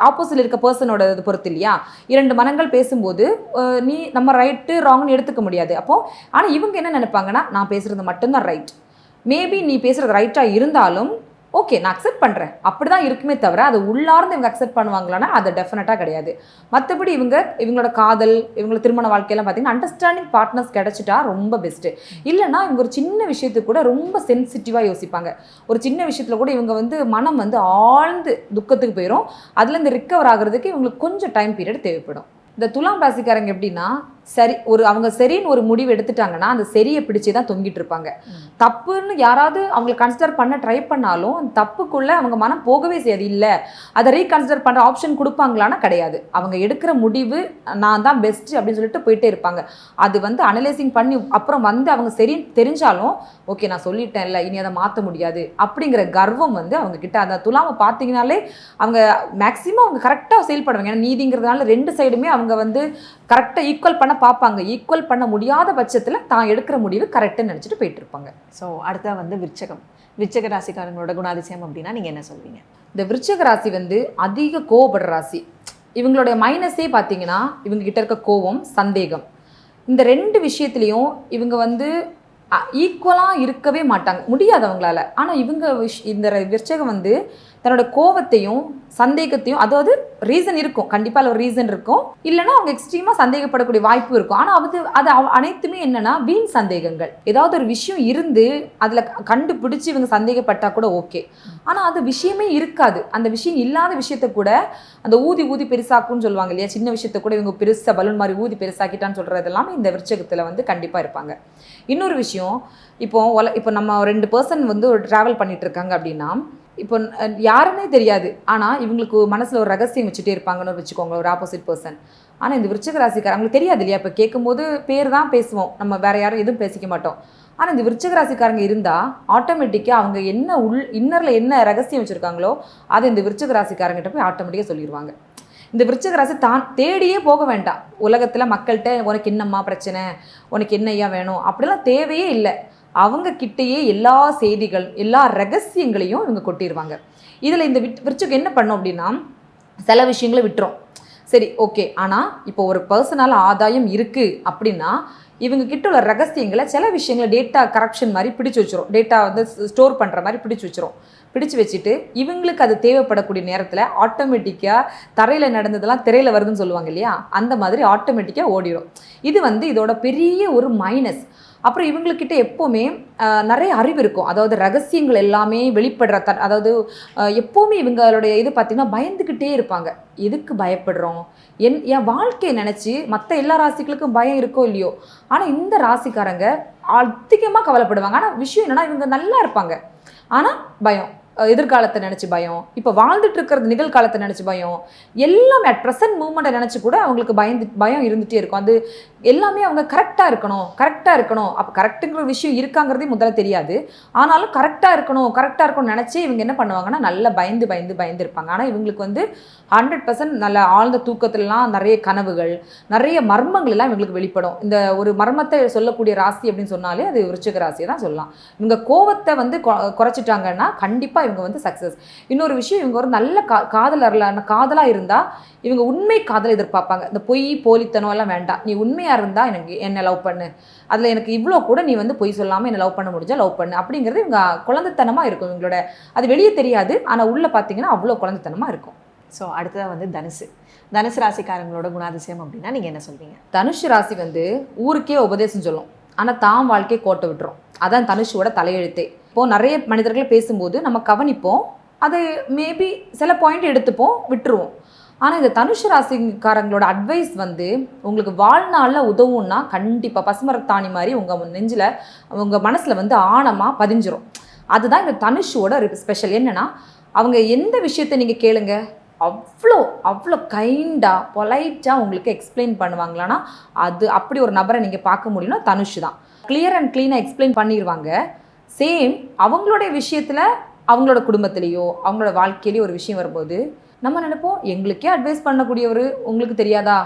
ஆப்போசிட்டில் இருக்க பர்சனோட இது பொறுத்து இல்லையா. 2 மனங்கள் பேசும்போது நம்ம ரைட்டு ராங்னு எடுத்துக்க முடியாது. அப்போது ஆனால் இவங்க என்ன நினைப்பாங்கன்னா நான் பேசுகிறது மட்டும்தான் ரைட், மேபி நீ பேசுகிறது ரைட்டாக இருந்தாலும் ஓகே நான் அக்செப்ட் பண்ணுறேன், அப்படி தான் இருக்குமே தவிர அதை உள்ளார்ந்து இவங்க அக்செப்ட் பண்ணுவாங்களான்னா அது டெஃபினட்டாக கிடையாது. மற்றபடி இவங்களோட காதல், இவங்களோட திருமண வாழ்க்கையெல்லாம் பார்த்திங்கன்னா அண்டர்ஸ்டாண்டிங் பார்ட்னர்ஸ் கிடச்சிட்டா ரொம்ப பெஸ்ட்டு. இல்லைனா இவங்க ஒரு சின்ன விஷயத்துக்கு கூட ரொம்ப சென்சிட்டிவாக யோசிப்பாங்க. ஒரு சின்ன விஷயத்தில் கூட இவங்க வந்து மனம் வந்து ஆழ்ந்து துக்கத்துக்கு போயிடும். அதுலேருந்து ரிக்கவர் ஆகிறதுக்கு இவங்களுக்கு கொஞ்சம் டைம் பீரியட் தேவைப்படும். இந்த துலாம் ராசிக்காரங்க எப்படின்னா சரி அவங்க சரின்னு ஒரு முடிவு எடுத்துட்டாங்கன்னா அந்த சரியை பிடிச்சி தான் தொங்கிட்டு இருப்பாங்க. தப்புன்னு யாராவது அவங்களை கன்சிடர் பண்ண ட்ரை பண்ணாலும் அந்த தப்புக்குள்ளே அவங்க மனம் போகவே செய்யாது. இல்லை அதை ரீகன்சிடர் பண்ணுற ஆப்ஷன் கொடுப்பாங்களான்னா கிடையாது. அவங்க எடுக்கிற முடிவு நான் தான் பெஸ்ட்டு அப்படின்னு சொல்லிட்டு போயிட்டே இருப்பாங்க. அது வந்து அனலைசிங் பண்ணி அப்புறம் வந்து அவங்க சரி தெரிஞ்சாலும் ஓகே நான் சொல்லிட்டேன்ல இனி அதை மாற்ற முடியாது அப்படிங்கிற கர்வம் வந்து அவங்க கிட்ட. அந்த துலாமை பார்த்தீங்கனாலே அவங்க மேக்ஸிமம் அவங்க கரெக்டாக செயல்படுவாங்க. ஏன்னா நீதிங்கிறதுனால 2 சைடுமே அவங்க வந்து கரெக்டாக ஈக்குவல் பண்ண பார்ப்பாங்க. ஈக்குவல் பண்ண முடியாத பட்சத்தில் தான் எடுக்கிற முடிவு கரெக்டுன்னு நினச்சிட்டு போயிட்டு இருப்பாங்க. ஸோ அடுத்த வந்து விருச்சக ராசிக்காரங்களோட குணாதிசயம் அப்படின்னா நீங்கள் என்ன சொல்வீங்க? இந்த விருச்சக ராசி வந்து அதிக கோவப்படுற ராசி. இவங்களுடைய மைனஸே பார்த்தீங்கன்னா இவங்க கிட்ட இருக்க கோவம், சந்தேகம். இந்த 2 விஷயத்துலையும் இவங்க வந்து ஈக்குவலாக இருக்கவே மாட்டாங்க, முடியாது அவங்களால. ஆனால் இவங்க இந்த விருச்சகம் வந்து தன்னோட கோவத்தையும் சந்தேகத்தையும், அதாவது ரீசன் இருக்கும், கண்டிப்பாக அதில் ஒரு ரீசன் இருக்கும், இல்லைன்னா அவங்க எக்ஸ்ட்ரீமாக சந்தேகப்படக்கூடிய வாய்ப்பு இருக்கும். ஆனால் அது அனைத்துமே என்னன்னா வீண் சந்தேகங்கள். ஏதாவது ஒரு விஷயம் இருந்து அதில் கண்டுபிடிச்சி இவங்க சந்தேகப்பட்டால் கூட ஓகே. ஆனால் அது விஷயமே இருக்காது. அந்த விஷயம் இல்லாத விஷயத்த கூட அந்த ஊதி பெருசாக்குன்னு சொல்லுவாங்க இல்லையா, சின்ன விஷயத்த கூட இவங்க பெருசாக பலூன் மாதிரி ஊதி பெருசாக்கிட்டான்னு சொல்கிறது எல்லாமே இந்த விருச்சகத்தில் வந்து கண்டிப்பாக இருப்பாங்க. இன்னொரு விஷயம், இப்போ நம்ம 2 பர்சன் வந்து ஒரு ட்ராவல் பண்ணிட்டு இருக்காங்க அப்படின்னா, இப்போ யாருன்னே தெரியாது, ஆனால் இவங்களுக்கு மனசில் ஒரு ரகசியம் வச்சுட்டே இருப்பாங்கன்னு வச்சுக்கோங்க, ஒரு ஆப்போசிட் பர்சன். ஆனால் இந்த விருச்சக ராசிக்காரங்களுக்கு தெரியாது இல்லையா, இப்போ கேட்கும்போது பேர் தான் பேசுவோம், நம்ம வேற யாரும் எதுவும் பேசிக்க மாட்டோம். ஆனால் இந்த விருச்சக ராசிக்காரங்க இருந்தால் ஆட்டோமேட்டிக்காக அவங்க என்ன இன்னரில் என்ன ரகசியம் வச்சுருக்காங்களோ அதை இந்த விருச்சக ராசிக்காரங்கிட்ட போய் ஆட்டோமேட்டிக்காக சொல்லிடுவாங்க. இந்த விருச்சக ராசி தான் தேடியே போக வேண்டாம். உலகத்தில் மக்கள்கிட்ட உனக்கு என்னம்மா பிரச்சனை, உனக்கு என்னையா வேணும் அப்படிலாம் தேவையே இல்லை. அவங்க கிட்டேயே எல்லா செய்திகள், எல்லா ரகசியங்களையும் இவங்க கொட்டிடுவாங்க. இதில் இந்த விருச்சகம் என்ன பண்ணும் அப்படின்னா, சில விஷயங்களை விட்டுரும். சரி ஓகே, ஆனால் இப்போ ஒரு பர்சனால் ஆதாயம் இருக்குது அப்படின்னா இவங்க கிட்ட உள்ள ரகசியங்களை, சில விஷயங்களை டேட்டா கரப்ஷன் மாதிரி பிடிச்சி வச்சிரும், டேட்டா வந்து ஸ்டோர் பண்ணுற மாதிரி பிடிச்சி வச்சிரும். பிடிச்சி வச்சுட்டு இவங்களுக்கு அது தேவைப்படக்கூடிய நேரத்தில் ஆட்டோமேட்டிக்காக தரையில் நடந்ததெல்லாம் திரையில் வருதுன்னு சொல்லுவாங்க இல்லையா, அந்த மாதிரி ஆட்டோமேட்டிக்காக ஓடிடும். இது வந்து இதோட பெரிய ஒரு மைனஸ். அப்புறம் இவங்கக்கிட்ட எப்போவுமே நிறைய அறிவு இருக்கும். அதாவது ரகசியங்கள் எல்லாமே வெளிப்படுற அதாவது எப்போவுமே இவங்களுடைய இது பார்த்திங்கன்னா பயந்துக்கிட்டே இருப்பாங்க. எதுக்கு பயப்படுறோம், என் வாழ்க்கையை நினச்சி. மற்ற எல்லா ராசிகளுக்கும் பயம் இருக்கோ இல்லையோ, ஆனால் இந்த ராசிக்காரங்க அதிகமாக கவலைப்படுவாங்க. ஆனால் விஷயம் என்னென்னா இவங்க நல்லா இருப்பாங்க, ஆனால் பயம், எதிர்காலத்தை நினச்சி பயம், இப்போ வாழ்ந்துட்டு இருக்கிறது நிகழ்காலத்தை நினச்சி பயம், எல்லாமே அட் ப்ரெசன்ட் மூமெண்ட்டை நினச்சி கூட அவங்களுக்கு பயம் இருந்துகிட்டே இருக்கும். அது எல்லாமே அவங்க கரெக்டாக இருக்கணும். அப்போ கரெக்டுங்கிற விஷயம் இருக்காங்கிறதே முதல்ல தெரியாது. ஆனாலும் கரெக்டாக இருக்கணும்னு நினச்சி இவங்க என்ன பண்ணுவாங்கன்னா நல்லா பயந்து இருப்பாங்க. ஆனால் இவங்களுக்கு வந்து 100% நல்ல ஆழ்ந்த தூக்கத்துலலாம் நிறைய கனவுகள், நிறைய மர்மங்கள் எல்லாம் இவங்களுக்கு வெளிப்படும். இந்த ஒரு மர்மத்தை சொல்லக்கூடிய ராசி அப்படின்னு சொன்னாலே அது விருச்சிக ராசியை தான் சொல்லலாம். இவங்க கோவத்தை வந்து குறைச்சிட்டாங்கன்னா கண்டிப்பாக இவங்க வந்து சக்ஸஸ். இன்னொரு விஷயம், இவங்க ஒரு நல்ல காதலாக இருந்தால் இவங்க உண்மை காதலை எதிர்பார்ப்பாங்க. இந்த பொய் போலித்தனம் எல்லாம் வேண்டாம், நீ உண்மையாக இருந்தால் என்னை லவ் பண்ணு, அதில் எனக்கு இவ்வளோ கூட நீ வந்து பொய் சொல்லாமல் என்னை லவ் பண்ண முடிஞ்சால் லவ் பண்ணு அப்படிங்கிறது இவங்க குழந்தைத்தனமாக இருக்கும் இவங்களோட. அது வெளியே தெரியாது, ஆனால் உள்ளே பார்த்தீங்கன்னா அவ்வளோ குழந்தைத்தனமாக இருக்கும். ஸோ அடுத்ததாக வந்து தனுசு ராசிக்காரங்களோட குணாதிசயம் அப்படின்னா நீங்கள் என்ன சொல்வீங்க? தனுஷ் ராசி வந்து ஊருக்கே உபதேசம் சொல்லும், ஆனால் தாம் வாழ்க்கையை கோட்டை விட்டுரும். அதான் தனுஷோட தலையெழுத்தே. இப்போது நிறைய மனிதர்கள் பேசும்போது நம்ம கவனிப்போம், அதை மேபி சில பாயிண்ட் எடுத்துப்போம், விட்டுருவோம். ஆனால் இந்த தனுஷ் ராசிக்காரங்களோட அட்வைஸ் வந்து உங்களுக்கு வாழ்நாளில் உதவும்னா கண்டிப்பாக பசுமரத்தாணி மாதிரி உங்கள் நெஞ்சில் உங்கள் மனசில் வந்து ஆழமாக பதிஞ்சிரும். அதுதான் இந்த தனுஷோட ஸ்பெஷல். என்னென்னா அவங்க எந்த விஷயத்தை நீங்கள் கேளுங்க, அவ்வளோ கைண்டாக பொலைட்டாக உங்களுக்கு எக்ஸ்பிளைன் பண்ணுவாங்களான்னா அது அப்படி ஒரு நபரை நீங்கள் பார்க்க முடியும்னா தனுஷ் தான். கிளியர் அண்ட் க்ளீனாக எக்ஸ்பிளைன் பண்ணிடுவாங்க. சேம் அவங்களுடைய விஷயத்தில், அவங்களோட குடும்பத்திலேயோ அவங்களோட வாழ்க்கையிலேயோ ஒரு விஷயம் வரும்போது நம்ம நினைப்போம், எங்களுக்கே அட்வைஸ் பண்ணக்கூடியவர் உங்களுக்கு தெரியாதா,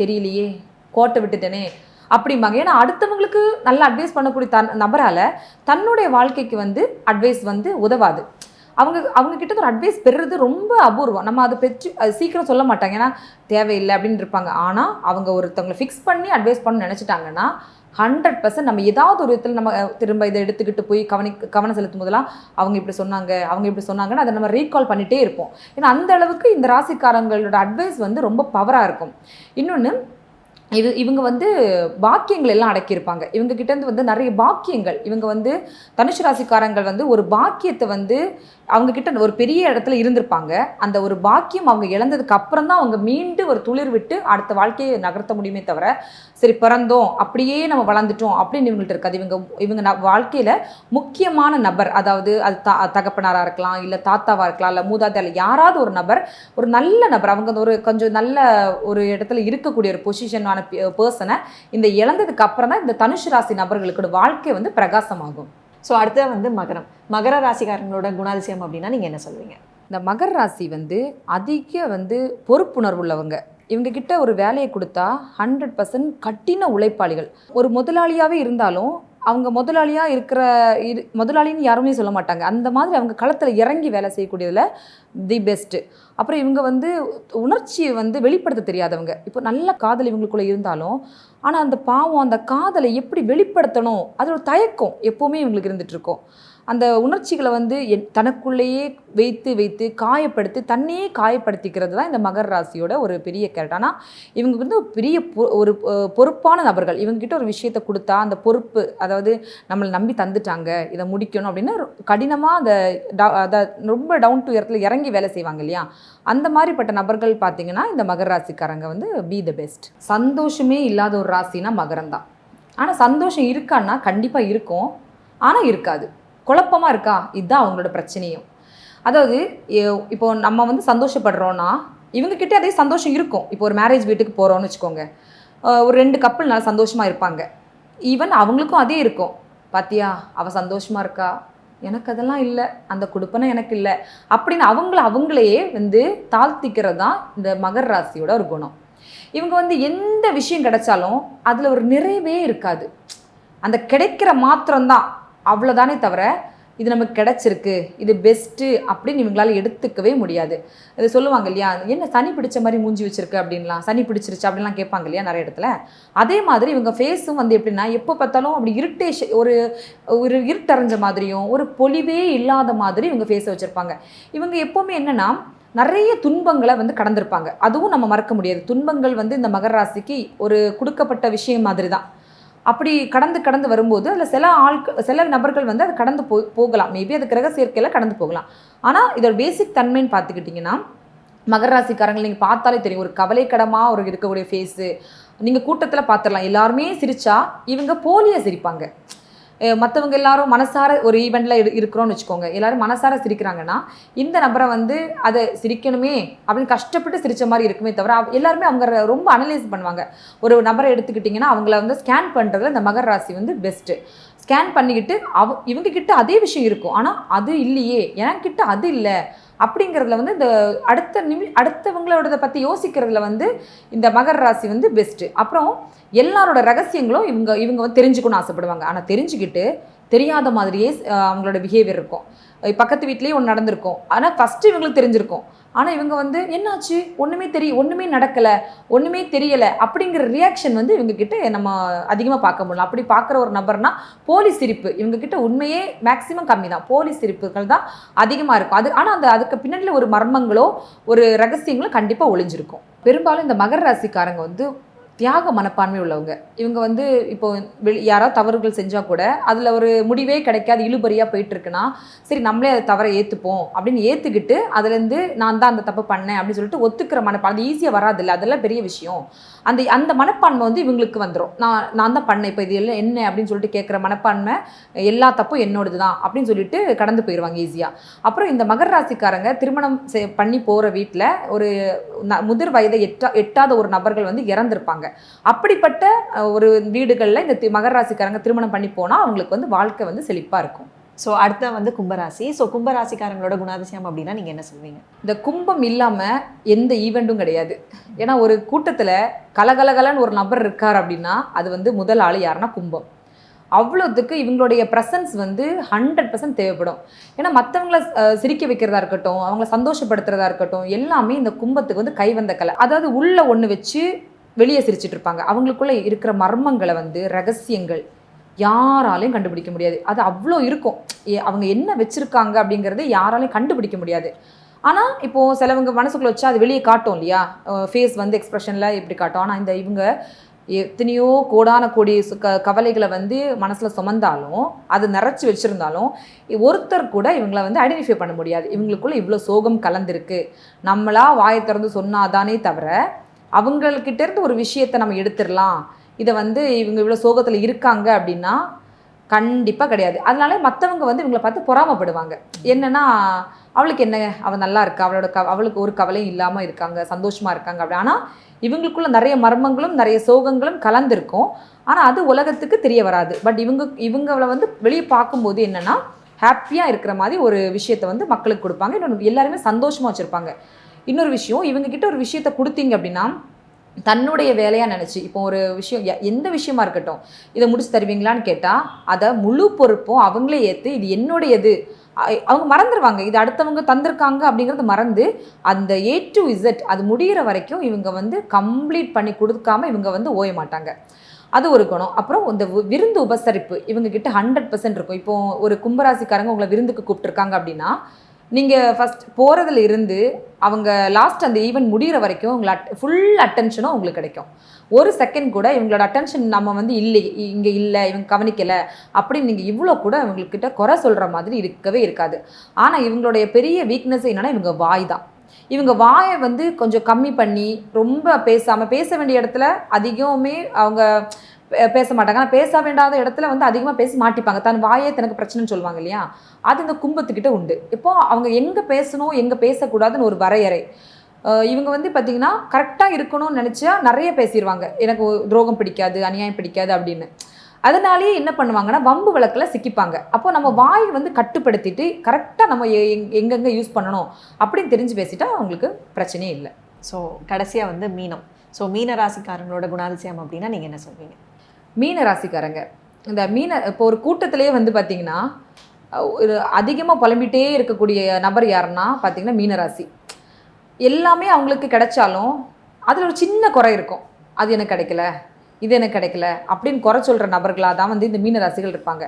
தெரியலையே, கோட்டை விட்டுட்டேனே அப்படிம்பாங்க. ஏன்னா அடுத்தவங்களுக்கு நல்லா அட்வைஸ் பண்ணக்கூடிய நபரால் தன்னுடைய வாழ்க்கைக்கு வந்து அட்வைஸ் வந்து உதவாது. அவங்க கிட்ட ஒரு அட்வைஸ் பெறுறது ரொம்ப அபூர்வம். நம்ம அதை பெற்று அது சீக்கிரம் சொல்ல மாட்டாங்க, ஏன்னா தேவையில்லை அப்படின்னு இருப்பாங்க. ஆனால் அவங்க ஒருத்தவங்களை ஃபிக்ஸ் பண்ணி அட்வைஸ் பண்ண நினச்சிட்டாங்கன்னா 100% நம்ம ஏதாவது ஒரு விதத்தில் நம்ம திரும்ப இதை எடுத்துக்கிட்டு போய் கவனம் செலுத்தும் போதெல்லாம் அவங்க இப்படி சொன்னாங்கன்னு அதை நம்ம ரீகால் பண்ணிகிட்டே இருப்போம். ஏன்னா அந்த அளவுக்கு இந்த ராசிக்காரங்களோட அட்வைஸ் வந்து ரொம்ப பவராக இருக்கும். இன்னொன்று, இவங்க வந்து பாக்கியங்கள் எல்லாம் அடக்கியிருப்பாங்க. இவங்க கிட்டேருந்து வந்து நிறைய பாக்கியங்கள், இவங்க வந்து தனுசு ராசிக்காரங்கள் வந்து ஒரு பாக்கியத்தை வந்து அவங்க கிட்ட ஒரு பெரிய இடத்துல இருந்திருப்பாங்க. அந்த ஒரு பாக்கியம் அவங்க இழந்ததுக்கு அப்புறம் தான் அவங்க மீண்டு ஒரு துளிர் விட்டு அடுத்த வாழ்க்கையை நகர்த்த முடியுமே தவிர, சரி பிறந்தோம் அப்படியே நம்ம வளர்ந்துட்டோம் அப்படின்னு இவங்கள்ட்ட இருக்காது. இவங்க வாழ்க்கையில் முக்கியமான நபர், அதாவது அது தகப்பனாராக இருக்கலாம், இல்லை தாத்தாவாக இருக்கலாம், இல்லை மூதாதையார், யாராவது ஒரு நபர், ஒரு நல்ல நபர், அவங்க ஒரு கொஞ்சம் நல்ல ஒரு இடத்துல இருக்கக்கூடிய ஒரு பொசிஷனான பர்சனை இந்த இழந்ததுக்கு அப்புறம் தான் இந்த தனுசு ராசி நபர்களுக்கு வாழ்க்கை வந்து பிரகாசமாகும். ஸோ அடுத்த வந்து மகர ராசிக்காரங்களோட குணாதிசயம் அப்படின்னா நீங்கள் என்ன சொல்வீங்க? இந்த மகர ராசி வந்து அதிக வந்து பொறுப்புணர்வு உள்ளவங்க. இவங்க கிட்ட ஒரு வேலையை கொடுத்தா 100% கடின உழைப்பாளிகள். ஒரு முதலாளியாகவே இருந்தாலும் அவங்க முதலாளியாக இருக்கிற முதலாளின்னு யாருமே சொல்ல மாட்டாங்க. அந்த மாதிரி அவங்க களத்தில் இறங்கி வேலை செய்யக்கூடியதில் தி பெஸ்ட்டு. அப்புறம் இவங்க வந்து உணர்ச்சியை வந்து வெளிப்படுத்த தெரியாதவங்க. இப்போ நல்ல காதல் இவங்களுக்குள்ளே இருந்தாலும் ஆனால் அந்த பாவம் அந்த காதலை எப்படி வெளிப்படுத்தணும் அதோட தயக்கம் எப்போவுமே இவங்களுக்கு இருந்துகிட்ருக்கோம். அந்த உணர்ச்சிகளை வந்து தனக்குள்ளேயே வைத்து வைத்து காயப்படுத்தி தன்னையே காயப்படுத்திக்கிறது தான் இந்த மகர ராசியோட ஒரு பெரிய கேரக்டர். ஆனால் இவங்க வந்து பெரிய ஒரு பொறுப்பான நபர்கள். இவங்ககிட்ட ஒரு விஷயத்தை கொடுத்தா அந்த பொறுப்பு, அதாவது நம்மளை நம்பி தந்துட்டாங்க இதை முடிக்கணும் அப்படின்னு கடினமாக அதை ரொம்ப டவுன் டு எர்த்தில் இறங்கி வேலை செய்வாங்க இல்லையா, அந்த மாதிரிப்பட்ட நபர்கள் பார்த்திங்கன்னா இந்த மகர ராசிக்காரங்க வந்து பி த பெஸ்ட். சந்தோஷமே இல்லாத ஒரு ராசினா மகரம் தான். ஆனால் சந்தோஷம் இருக்கான்னா கண்டிப்பாக இருக்கும், ஆனால் இருக்காது, குழப்பமாக இருக்கா, இதுதான் அவங்களோட பிரச்சனையும். அதாவது இப்போ நம்ம வந்து சந்தோஷப்படுறோன்னா இவங்ககிட்ட அதே சந்தோஷம் இருக்கும். இப்போ ஒரு மேரேஜ் வீட்டுக்கு போகிறோன்னு வச்சுக்கோங்க, ஒரு 2 கப்பல் நல்லா சந்தோஷமாக இருப்பாங்க. ஈவன் அவங்களுக்கும் அதே இருக்கும், பாத்தியா அவள் சந்தோஷமாக இருக்கா, எனக்கு அதெல்லாம் இல்லை, அந்த கொடுப்பனை எனக்கு இல்லை அப்படின்னு அவங்களையே வந்து தாழ்த்திக்கிறது தான் இந்த மகர ராசியோட ஒரு குணம். இவங்க வந்து எந்த விஷயம் கிடைச்சாலும் அதில் ஒரு நிறைவே இருக்காது, அந்த கிடைக்கிற மாத்திரம்தான், அவ்வளோதானே தவிர இது நமக்கு கிடச்சிருக்கு இது பெஸ்ட்டு அப்படின்னு இவங்களால எடுத்துக்கவே முடியாது. இது சொல்லுவாங்க இல்லையா, என்ன சனி பிடிச்ச மாதிரி மூஞ்சி வச்சிருக்கு அப்படின்லாம், சனி பிடிச்சிருச்சு அப்படின்லாம் கேட்பாங்க இல்லையா நிறைய இடத்துல. அதே மாதிரி இவங்க ஃபேஸும் வந்து எப்படின்னா எப்போ பார்த்தாலும் அப்படி இரிட்டேஷன், ஒரு இருட்டறைஞ்ச மாதிரியும் ஒரு பொலிவே இல்லாத மாதிரி இவங்க ஃபேஸை வச்சுருப்பாங்க. இவங்க எப்போவுமே என்னென்னா நிறைய துன்பங்களை வந்து கடந்திருப்பாங்க, அதுவும் நம்ம மறக்க முடியாது. துன்பங்கள் வந்து இந்த மகர ராசிக்கு ஒரு கொடுக்கப்பட்ட விஷயம் மாதிரி தான். அப்படி கடந்து வரும்போது அதில் சில நபர்கள் வந்து அது கடந்து போகலாம், மேபி அது கிரக சேர்க்கையில் கடந்து போகலாம். ஆனால் இதோட பேசிக் தன்மைன்னு பார்த்துக்கிட்டிங்கன்னா மகர ராசிக்காரங்களை நீங்கள் பார்த்தாலே தெரியும், ஒரு கவலைக்கிடமாக ஒரு இருக்கக்கூடிய ஃபேஸு. நீங்கள் கூட்டத்தில் பார்த்துடலாம், எல்லாருமே சிரித்தா இவங்க போலியாக சிரிப்பாங்க. மற்றவங்க எல்லாரும் மனசார ஒரு ஈவெண்ட்டில் இருக்கிறோன்னு வச்சுக்கோங்க, எல்லோரும் மனசார சிரிக்கிறாங்கன்னா இந்த நபரை வந்து அதை சிரிக்கணுமே அப்படின்னு கஷ்டப்பட்டு சிரித்த மாதிரி இருக்குமே தவிர எல்லாருமே அவங்க ரொம்ப அனலைஸ் பண்ணுவாங்க. ஒரு நபரை எடுத்துக்கிட்டிங்கன்னா அவங்கள வந்து ஸ்கேன் பண்ணுறதுல இந்த மகர ராசி வந்து பெஸ்ட்டு. ஸ்கேன் பண்ணிக்கிட்டு இவங்கக்கிட்ட அதே விஷயம் இருக்கும், ஆனால் அது இல்லையே, என்கிட்ட அது இல்லை அப்படிங்கிறதுல வந்து இந்த அடுத்தவங்களோட பற்றி யோசிக்கிறதுல வந்து இந்த மகர ராசி வந்து பெஸ்ட்டு. அப்புறம் எல்லாரோட ரகசியங்களும் இவங்க வந்து தெரிஞ்சுக்கணும்னு ஆசைப்படுவாங்க. ஆனால் தெரிஞ்சுக்கிட்டு தெரியாத மாதிரியே அவங்களோட பிஹேவியர் இருக்கும். பக்கத்து வீட்லேயே ஒன்று நடந்திருக்கும், ஆனால் ஃபஸ்ட்டு இவங்களுக்கு தெரிஞ்சிருக்கும், ஆனால் இவங்க வந்து என்னாச்சு ஒன்றுமே நடக்கலை, ஒன்றுமே தெரியலை அப்படிங்கிற ரியாக்ஷன் வந்து இவங்ககிட்ட நம்ம அதிகமாக பார்க்க முடியல. அப்படி பார்க்குற ஒரு நபர்னா போலி சிரிப்பு இவங்ககிட்ட உண்மையே மேக்ஸிமம் கம்மி தான், போலி சிரிப்புகள் தான் அதிகமாக இருக்கும். ஆனால் அதுக்கு பின்னாடி ஒரு மர்மங்களோ ஒரு ரகசியங்களோ கண்டிப்பாக ஒளிஞ்சிருக்கும். பெரும்பாலும் இந்த மகர ராசிக்காரங்க வந்து தியாக மனப்பான்மை உள்ளவங்க. இவங்க வந்து இப்போ யாராவது தவறுகள் செஞ்சால் கூட அதில் ஒரு முடிவே கிடைக்காது, இழுபறியாக போயிட்டுருக்குன்னா சரி நம்மளே அதை தவறை ஏற்றுப்போம் அப்படின்னு ஏற்றுக்கிட்டு அதுலேருந்து நான் தான் அந்த தப்பு பண்ணேன் அப்படின்னு சொல்லிட்டு ஒத்துக்கிற மனப்பான்மை, அது ஈஸியாக வராதில்லை, அதெல்லாம் பெரிய விஷயம். அந்த மனப்பான்மை வந்து இவங்களுக்கு வந்துடும், நான் தான் பண்ணேன், இப்போ இது எல்லாம் என்ன அப்படின்னு சொல்லிட்டு கேட்குற மனப்பான்மை, எல்லா தப்பும் என்னோடது தான் அப்படின்னு சொல்லிட்டு கடந்து போயிடுவாங்க ஈஸியாக. அப்புறம் இந்த மகர ராசிக்காரங்க திருமணம் பண்ணி போகிற வீட்டில் ஒரு முதிர் வயதை எட்டாத ஒரு நபர்கள் வந்து இறந்துருப்பாங்க. அப்படிப்பட்ட ஒரு வீடுகளில் இந்த மகர ராசிக்காரங்க திருமணம் பண்ணி போனால் அவங்களுக்கு வந்து வாழ்க்கை வந்து செழிப்பாக இருக்கும். ஸோ அடுத்த வந்து கும்பராசி. ஸோ கும்பராசிக்காரங்களோட குணாதிசயம் அப்படின்னா நீங்கள் என்ன சொல்வீங்க? இந்த கும்பம் இல்லாமல் எந்த ஈவெண்ட்டும் கிடையாது. ஏன்னா ஒரு கூட்டத்தில் கலகலகலன்னு ஒரு நபர் இருக்கார் அப்படின்னா அது வந்து முதல் ஆள் யாருன்னா கும்பம். அவ்வளோத்துக்கு இவங்களுடைய ப்ரெசன்ஸ் வந்து 100% தேவைப்படும். ஏன்னா மற்றவங்கள சிரிக்க வைக்கிறதா இருக்கட்டும், அவங்கள சந்தோஷப்படுத்துறதா இருக்கட்டும், எல்லாமே இந்த கும்பத்துக்கு வந்து கைவந்த கலை. அதாவது உள்ள ஒன்று வச்சு வெளியே சிரிச்சிட்டு இருப்பாங்க. அவங்களுக்குள்ளே இருக்கிற மர்மங்களை வந்து ரகசியங்கள் யாராலையும் கண்டுபிடிக்க முடியாது. அது அவ்வளோ இருக்கும், அவங்க என்ன வச்சுருக்காங்க அப்படிங்கிறது யாராலையும் கண்டுபிடிக்க முடியாது. ஆனால் இப்போது சிலவங்க மனசுக்குள்ளே வச்சா அது வெளியே காட்டும் இல்லையா, ஃபேஸ் வந்து எக்ஸ்ப்ரெஷனில் எப்படி காட்டும். ஆனால் இவங்க எத்தனையோ கோடான கோடி கவலைகளை வந்து மனசில் சுமந்தாலும் அது நிறைச்சி வச்சுருந்தாலும் ஒருத்தர் கூட இவங்களை வந்து ஐடென்டிஃபை பண்ண முடியாது. இவங்களுக்குள்ள இவ்வளோ சோகம் கலந்துருக்கு, நம்மளா வாயை திறந்து சொன்னாதானே தவிர அவங்கக்கிட்ட இருந்து ஒரு விஷயத்தை நம்ம எடுத்துடலாம், இதை வந்து இவங்க இவ்வளோ சோகத்தில் இருக்காங்க அப்படின்னா கண்டிப்பாக கிடையாது. அதனால மற்றவங்க வந்து இவங்களை பார்த்து பொறாமப்படுவாங்க. என்னென்னா அவளுக்கு என்ன, அவள் நல்லா இருக்கா, அவளுக்கு ஒரு கவலையும் இல்லாமல் இருக்காங்க, சந்தோஷமாக இருக்காங்க அப்படி. ஆனால் இவங்களுக்குள்ள நிறைய மர்மங்களும் நிறைய சோகங்களும் கலந்துருக்கும். ஆனால் அது உலகத்துக்கு தெரிய வராது. பட் இவங்களை வந்து வெளியே பார்க்கும்போது என்னென்னா ஹாப்பியாக இருக்கிற மாதிரி ஒரு விஷயத்தை வந்து மக்களுக்கு கொடுப்பாங்க. இன்னொன்று எல்லாருமே சந்தோஷமாக வச்சுருப்பாங்க. இன்னொரு விஷயம், இவங்ககிட்ட ஒரு விஷயத்தை கொடுத்தீங்க அப்படின்னா தன்னுடைய வேலையாக நினச்சி, இப்போ ஒரு விஷயம் எந்த விஷயமா இருக்கட்டும், இதை முடிச்சு தருவீங்களான்னு கேட்டால் அதை முழு பொறுப்பும் அவங்களே ஏற்று இது என்னுடையது அவங்க மறந்துடுவாங்க. இது அடுத்தவங்க தந்திருக்காங்க அப்படிங்கிறது மறந்து அந்த A to Z அது முடிகிற வரைக்கும் இவங்க வந்து கம்ப்ளீட் பண்ணி கொடுக்காம இவங்க வந்து ஓய மாட்டாங்க. அது ஒரு குணம். அப்புறம் இந்த விருந்து உபசரிப்பு இவங்ககிட்ட 100% இருக்கும். இப்போ ஒரு கும்பராசிக்காரங்க உங்களை விருந்துக்கு கூப்பிட்டுருக்காங்க அப்படின்னா நீங்கள் ஃபஸ்ட் போகிறதுல இருந்து அவங்க லாஸ்ட் அந்த ஈவெண்ட் முடிகிற வரைக்கும் உங்களை ஃபுல் அட்டென்ஷனும் உங்களுக்கு கிடைக்கும். ஒரு செகண்ட் கூட இவங்களோட அட்டென்ஷன் நம்ம வந்து இங்கே இல்லை, இவங்க கவனிக்கலை அப்படின்னு நீங்கள் இவ்வளோ கூட இவங்கக்கிட்ட குறை சொல்கிற மாதிரி இருக்கவே இருக்காது. ஆனால் இவங்களுடைய பெரிய வீக்னஸ் என்னென்னா இவங்க வாய் தான். இவங்க வாயை வந்து கொஞ்சம் கம்மி பண்ணி ரொம்ப பேசாமல், பேச வேண்டிய இடத்துல அதிகமே அவங்க பேச மாட்டாங்க. ஆனால் பேச வேண்டாத இடத்துல வந்து அதிகமாக பேசி மாட்டிப்பாங்க. தன் வாயே தனக்கு பிரச்சனைன்னு சொல்லுவாங்க இல்லையா, அது இந்த கும்பத்துக்கிட்ட உண்டு. இப்போ அவங்க எங்கே பேசணும் எங்கே பேசக்கூடாதுன்னு ஒரு வரையறை. இவங்க வந்து பார்த்திங்கன்னா கரெக்டாக இருக்கணும்னு நினச்சா நிறைய பேசிடுவாங்க, எனக்கு துரோகம் பிடிக்காது, அநியாயம் பிடிக்காது அப்படின்னு. அதனாலேயே என்ன பண்ணுவாங்கன்னா வம்பு வழக்கில் சிக்கிப்பாங்க. அப்போ நம்ம வாய் வந்து கட்டுப்படுத்திட்டு கரெக்டாக நம்ம எங்கெங்கே யூஸ் பண்ணணும் அப்படின்னு தெரிஞ்சு பேசிட்டா அவங்களுக்கு பிரச்சனையே இல்லை. ஸோ கடைசியாக வந்து மீனம். ஸோ மீன ராசிக்காரங்களோட குணாதிசயம் அப்படின்னா நீங்கள் என்ன சொல்வீங்க? மீன ராசிக்காரங்க இந்த இப்போ ஒரு கூட்டத்திலே வந்து பார்த்திங்கன்னா ஒரு அதிகமாக புலம்பிகிட்டே இருக்கக்கூடிய நபர் யாருன்னா பார்த்திங்கன்னா மீனராசி. எல்லாமே அவங்களுக்கு கிடைச்சாலும் அதில் ஒரு சின்ன குறை இருக்கும், அது எனக்கு கிடைக்கல, இது எனக்கு கிடைக்கல அப்படின்னு குறை சொல்கிற நபர்களாக தான் வந்து இந்த மீனராசிகள் இருப்பாங்க.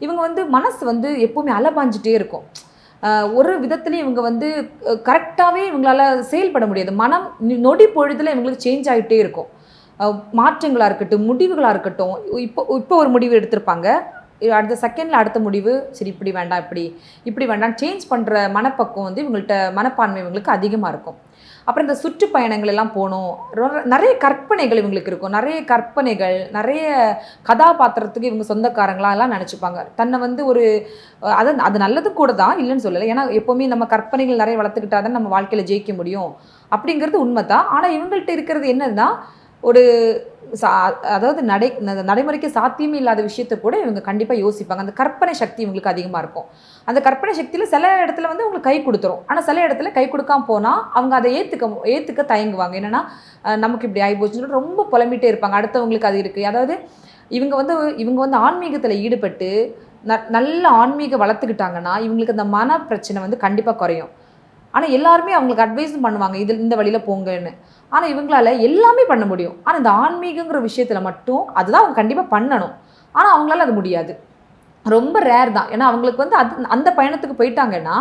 இவங்க வந்து மனசு வந்து எப்போவுமே அலபாஞ்சிட்டே இருக்கும். ஒரு விதத்துலேயும் இவங்க வந்து கரெக்டாகவே இவங்களால் செயல்பட முடியாது. மனம் நொடி பொழுதில் இவங்களுக்கு சேஞ்ச் ஆகிட்டே இருக்கும். மாற்றங்களாக இருக்கட்டும், முடிவுகளாக இருக்கட்டும். இப்போ ஒரு முடிவு எடுத்திருப்பாங்க, அடுத்த செகண்டில் அடுத்த முடிவு, சரி இப்படி வேண்டாம், இப்படி வேண்டாம் சேஞ்ச் பண்ணுற மனப்பக்குவம் வந்து இவங்கள்ட்ட மனப்பான்மை இவங்களுக்கு அதிகமாக இருக்கும். அப்புறம் இந்த சுற்றுப்பயணங்கள் எல்லாம் போகணும், நிறைய கற்பனைகள் இவங்களுக்கு இருக்கும். நிறைய கற்பனைகள், நிறைய கதாபாத்திரத்துக்கு இவங்க சொந்தக்காரங்களாம் நினச்சிப்பாங்க. தன்னை வந்து ஒரு அது நல்லது கூட தான், இல்லைன்னு சொல்லலை. ஏன்னா எப்போவுமே நம்ம கற்பனைகள் நிறைய வளர்த்துக்கிட்டா தான் நம்ம வாழ்க்கையில் ஜெயிக்க முடியும் அப்படிங்கிறது உண்மை தான். ஆனால் இவங்கள்ட்ட இருக்கிறது என்னன்னா ஒரு அதாவது நடைமுறைக்கு சாத்தியமே இல்லாத விஷயத்தை கூட இவங்க கண்டிப்பாக யோசிப்பாங்க. அந்த கற்பனை சக்தி இவங்களுக்கு அதிகமாக இருக்கும். அந்த கற்பனை சக்தியில் சில இடத்துல வந்து உங்களுக்கு கை கொடுத்துரும். ஆனால் சில இடத்துல கை கொடுக்காம போனால் அவங்க அதை ஏற்றுக்க தயங்குவாங்க. என்னென்னா நமக்கு இப்படி ஆகிப்போச்சுன்னு சொல்லிட்டு ரொம்ப புலம்பிகிட்டே இருப்பாங்க. அடுத்தவங்களுக்கு அது இருக்குது. அதாவது இவங்க வந்து ஆன்மீகத்தில் ஈடுபட்டு நல்ல ஆன்மீக வளர்த்துக்கிட்டாங்கன்னா இவங்களுக்கு அந்த மன பிரச்சனை வந்து கண்டிப்பாக குறையும். ஆனால் எல்லாருமே அவங்களுக்கு அட்வைஸும் பண்ணுவாங்க, இந்த வழியில் போங்கன்னு. ஆனால் இவங்களால எல்லாமே பண்ண முடியும். ஆனால் இந்த ஆன்மீகங்கிற விஷயத்தில் மட்டும் அதுதான் அவங்க கண்டிப்பாக பண்ணணும். ஆனால் அவங்களால அது முடியாது, ரொம்ப ரேர் தான். ஏன்னா அவங்களுக்கு வந்து அந்த பயணத்துக்கு போயிட்டாங்கன்னா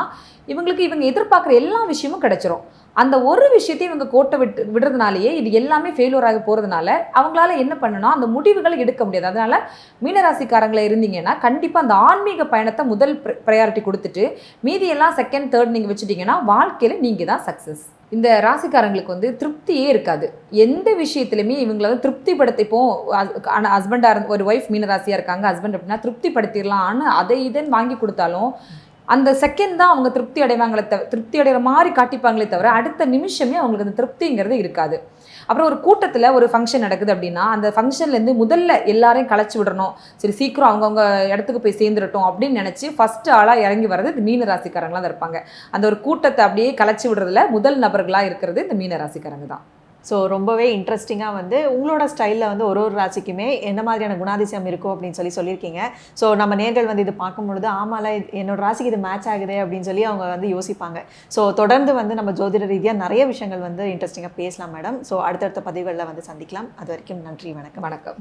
இவங்க எதிர்பார்க்குற எல்லா விஷயமும் கிடைச்சிரும். அந்த ஒரு விஷயத்தையும் இவங்க கோட்டை விடுறதுனாலேயே இது எல்லாமே ஃபெயிலியர் ஆகி போகிறதுனால அவங்களால என்ன பண்ணணும், அந்த முடிவுகளை எடுக்க முடியாது. அதனால் மீனராசிக்காரங்களை இருந்தீங்கன்னா கண்டிப்பாக அந்த ஆன்மீக பயணத்தை முதல் ப்ரையாரிட்டி கொடுத்துட்டு மீதியெல்லாம் செகண்ட் தேர்ட் நீங்கள் வச்சுட்டிங்கன்னா வாழ்க்கையில் நீங்கள் தான் சக்ஸஸ். இந்த ராசிக்காரங்களுக்கு வந்து திருப்தியே இருக்காது. எந்த விஷயத்துலையுமே இவங்களை வந்து திருப்திப்படுத்த, இப்போ ஹஸ்பண்டாக ஒரு ஒய்ஃப் மீனராசியாக இருக்காங்க, ஹஸ்பண்ட் அப்படின்னா திருப்திப்படுத்திடலாம்னு அதை இதுன்னு வாங்கி கொடுத்தாலும் அந்த செகண்ட் தான் அவங்க திருப்தி அடைகிற மாதிரி காட்டிப்பாங்களே தவிர அடுத்த நிமிஷமே அவங்களுக்கு அந்த திருப்திங்கிறது இருக்காது. அப்புறம் ஒரு கூட்டத்தில் ஒரு ஃபங்க்ஷன் நடக்குது அப்படின்னா அந்த ஃபங்க்ஷன்லேருந்து முதல்ல எல்லாரையும் கலைச்சி விடணும், சரி சீக்கிரம் அவங்கவுங்க இடத்துக்கு போய் சேர்ந்துடட்டும் அப்படின்னு நினச்சி ஃபஸ்ட்டு ஆளாக இறங்கி வர்றது இந்த மீன ராசிக்காரங்களாக தான் இருப்பாங்க. அந்த ஒரு கூட்டத்தை அப்படியே கலைச்சி விடுறதுல முதல் நபர்களாக இருக்கிறது இந்த மீன ராசிக்காரங்க தான். ஸோ ரொம்பவே இன்ட்ரெஸ்டிங்காக வந்து உங்களோட ஸ்டைலில் வந்து ஒரு ராசிக்குமே என்ன மாதிரியான குணாதிசயம் இருக்கும் அப்படின்னு சொல்லியிருக்கீங்க. ஸோ நம்ம நேர்கள் வந்து இது பார்க்கும்பொழுது ஆமால என்னோட ராசிக்கு இது மேட்ச் ஆகுது அப்படின்னு சொல்லி அவங்க வந்து யோசிப்பாங்க. ஸோ தொடர்ந்து வந்து நம்ம ஜோதிட ரீதியாக நிறைய விஷயங்கள் வந்து இன்ட்ரெஸ்டிங்காக பேசலாம் மேடம். ஸோ அடுத்தடுத்த பதிவுகளில் வந்து சந்திக்கலாம். அது வரைக்கும் நன்றி, வணக்கம். வணக்கம்.